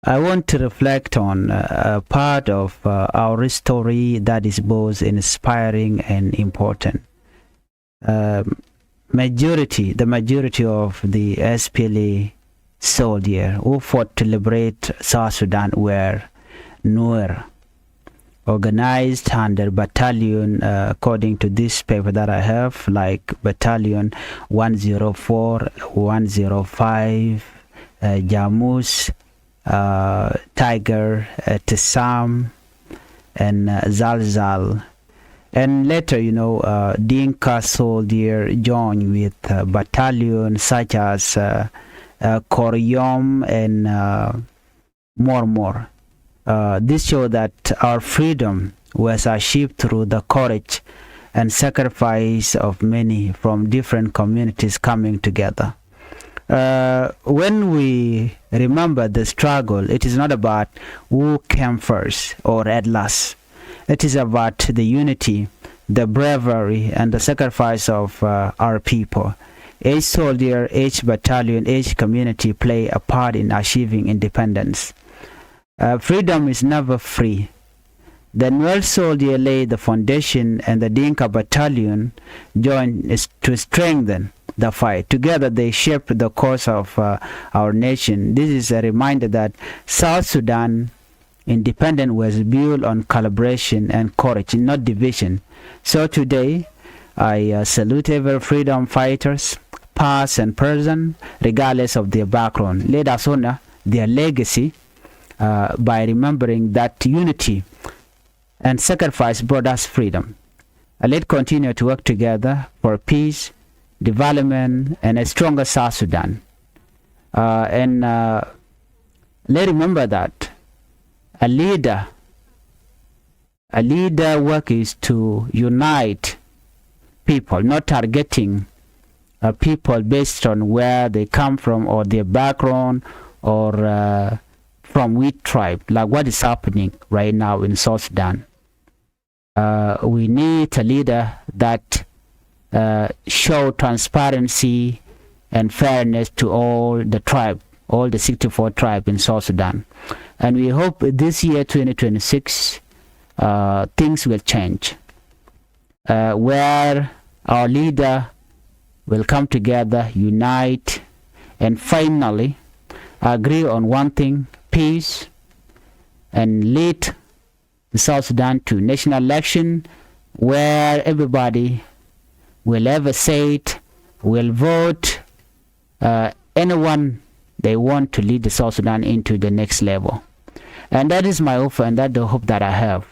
I want to reflect on a part of our story that is both inspiring and important. Um, the majority of the SPLA soldiers who fought to liberate South Sudan were Nuer, organized under battalion, according to this paper that I have, like battalion 104, 105, Jamus, Tiger, Tessam, and Zalzal. And later, Dinka soldier joined with battalions such as Koryom and more. This shows that our freedom was achieved through the courage and sacrifice of many from different communities coming together. When we remember the struggle, it is not about who came first or at last. It is about the unity, the bravery, and the sacrifice of our people. Each soldier, each battalion, each community play a part in achieving independence. Freedom is never free. The Nuer soldier laid the foundation, and the Dinka battalion joined to strengthen the fight. Together they shaped the course of our nation. This is a reminder that South Sudan independence was built on collaboration and courage, not division. So today, I salute every freedom fighters, past and present, regardless of their background. Let us honor their legacy by remembering that unity and sacrifice brought us freedom. Let's continue to work together for peace, development, and a stronger South Sudan. Let's remember that a leader work is to unite people, not targeting people based on where they come from or their background or from which tribe, like what is happening right now in South Sudan. We need a leader that show transparency and fairness to all the tribe, all the 64 tribes in South Sudan. And we hope this year, 2026, things will change, where our leader will come together, unite, and finally agree on one thing, peace, and lead South Sudan to national election where everybody will have a say, will vote anyone they want to lead the South Sudan into the next level. And that is my hope, and that's the hope that I have.